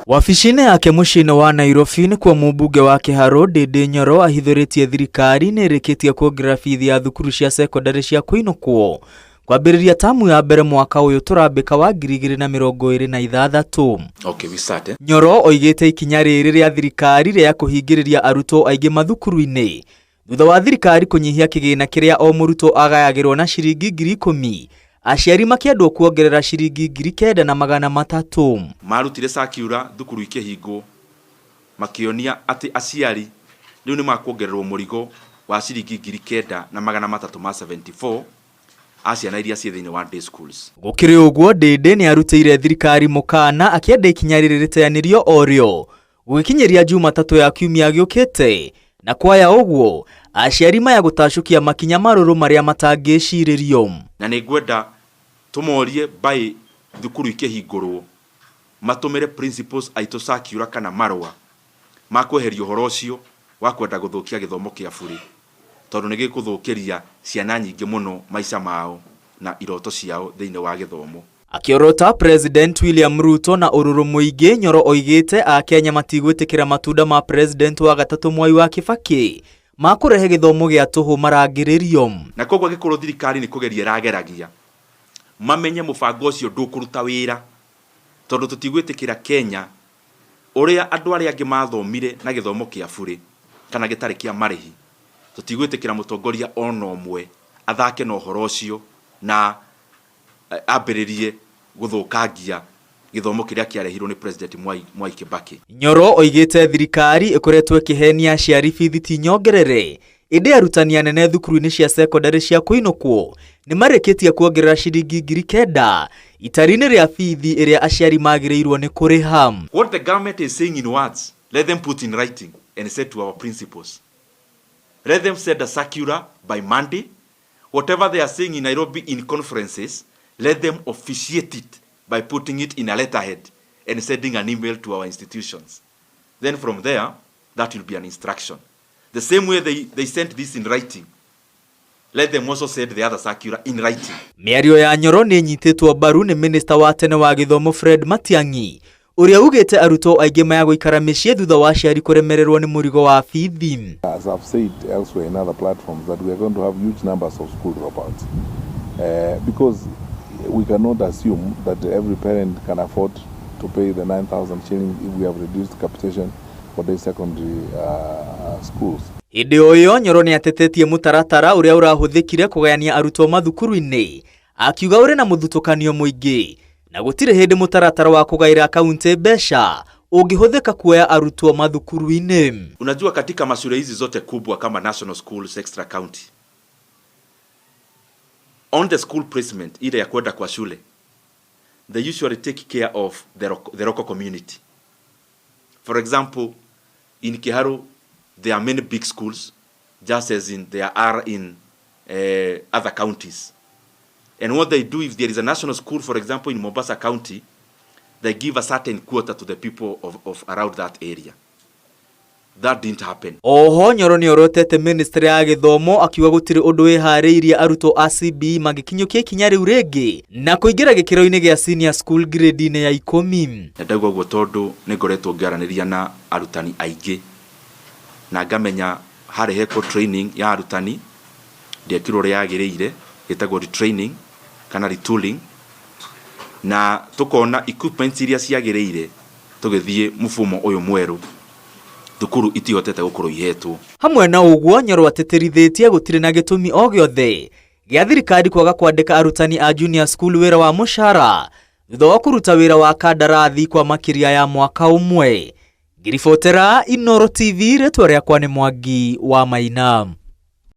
Wabici-inĩ yake mũciĩ-inĩ wa Nairobi nĩ kwa mũmbunge wa Kĩharũ Ndindi Nyoro ahithũrĩtie thirikari nĩ ĩrĩkĩtie kuongerera bithi ya thukuru cia cekondarĩ cia kũinũkwo kwambĩrĩria tamu ya mbere mwaka ũyũ tũrambĩka wa 2026. Okay, we started. Nyoro oigĩte ikinya rĩrĩ rĩa thirikari rĩa kũhingĩrĩria arutwo aingĩ mathukuru-inĩ thutha wa thirikari kũnyihia kĩgĩna kĩrĩa o mũrutwo agayagĩrwo na ciringi 10,000, aciari makĩendwo kuongerera ciringi 9,300. Marutire circular thukuru ikĩhingwo makĩonia atĩ aciari rĩu nĩ makuongererwo mũrigo wa ciringi 9,374 aciana iria ciĩ thĩinĩ wa day schools. Gũkĩrĩ ũguo Ndindi nĩ arutĩire thirikari mũkana akĩenda ikinya rĩrĩ rĩteanĩrio o rĩo gũgĩkinyĩria Jumatatũ ya kiumia gĩũkĩte, na kwaya ũguo aciari maya gũtacũkia makinya marũrũ marĩa matangĩcirĩrio. Na nĩ ngwenda tũmorie by thukuru ikĩhingũrwo matũmĩre principals aitũ circular kana marũa makweheria ũhoro ũcio wa kwenda gũthũkia gĩthomo kĩa bũrũri, tondũ nĩ gĩkũthũkĩria ciana nyingĩ mũno maica mao na iroto ciao thĩinĩ wa gĩthomo. Akiorota President William Ruto na ũrũrũ mũingĩ, Nyoro oigĩte Akenya matigwĩtĩkĩra matunda ma President wa gatatũ Mwai wa Kibaki ma kũrehe gĩthomo gĩa tũhũ marangĩrĩrio. Na koguo gĩkorwo thirikari nĩ kũgeria ĩrageragia mamenye mũbango ũcio ndũkũruta wĩra, tondũ tũtigwĩtĩkĩra Kenya ũrĩa andũ arĩa angĩ mathomire na gĩthomo kĩa bũrũri kana gĩtarĩ kĩa marĩhi. Tũtigwĩtĩkĩra mũtongoria ona ũmwe athake na ũhoro ũcio na ambĩrĩrie gũthũkangia gĩthomo kĩrĩa kĩarehirwo nĩ President Mwai Kibaki. Nyoro oigĩte thirikari ĩkoretwo ĩkĩhenia aciari bithi ti nyongerere, ĩndĩ arutani anene thukuru-inĩ cia cekondarĩ cia kũinũkwo nĩ marĩkĩtie kuongerera ciringi 9,000 itari-inĩ rĩa bithi ĩrĩa aciari magĩrĩirwo nĩ kũrĩha. What the government is saying in words, let them put in writing and say to our principals. Let them send a circular by Monday. Whatever they are saying in Nairobi in conferences, let them officiate it by putting it in a letterhead and sending an email to our institutions. Then from there, that will be an instruction. The same way they sent this in writing, let them also send the other circular in writing. Mĩario ya Nyoro nĩ nyitĩtwo mbaru nĩ Minister wa tene wa gĩthomo Fred Matiang'i, ũrĩa ugĩte arutwo aingĩ maya gũikara mĩciĩ thutha wa aciari kũremererwo nĩ mũrigo wa bithi. As I've said elsewhere in other platforms, that we are going to have huge numbers of school dropouts because we cannot assume that every parent can afford to pay the 9,000 shillings if we have reduced capitation for the secondary schools. Hĩndĩ ũyũ Nyoro nĩ atetetie mũtaratara ũrĩa ũrahũthĩkire kũgayania arutwo mathukuru-inĩ, akiuga ũrĩ na mũthutũkanio mũingĩ na gũtirĩ hĩndĩ mũtaratara wa kũgaĩra kaunti mbeca ũngĩhũthĩka kuoya arutwo mathukuru-inĩ. Unajua katika mashule hizi zote kubwa kama national schools, extra county, on the school placement ile ya kwenda kwa shule, they usually take care of the local community. For example, in Kĩharũ there are many big schools, just as in there are in other counties. And what they do, if there is a national school, for example, in Mombasa County, they give a certain quota to the people of around that area. That didn't happen. Oho Nyoro nĩ orotete ministry ya gĩthomo akiuga gũtirĩ ũndũ wĩharĩirie arutwo a CBE magĩkinyũkia ikinya rĩu rĩngĩ na kũingĩra gĩkĩro-inĩ gĩa senior school grade-inĩ ya 10. Ndauga ũguo tondũ nĩ ngoretwo ngĩaranĩria na arutani aingĩ na ngamenya harĩ heko training ya arutani ndĩekirwo ũrĩa yagĩrĩire, ĩtagwo retraining kana retooling, na tukona equipment iria ciagĩrĩire tũgĩthiĩ mũfumo ũyũ mwerũ thukuru itihotete gũkorwo ihetwo. Hamwe na ũguo Nyoro ateterithĩtie gũtirĩ na gĩtũmi o gĩothe gĩa thirikari kwaga kwandĩka arutani a junior school wĩra wa mũcara thutha wa kũruta wĩra wa kandarathi kwa makĩria ya mwaka ũmwe. Ngiribotera Inooro TV, rĩtwa rĩakwa nĩ Mwangi wa Maina.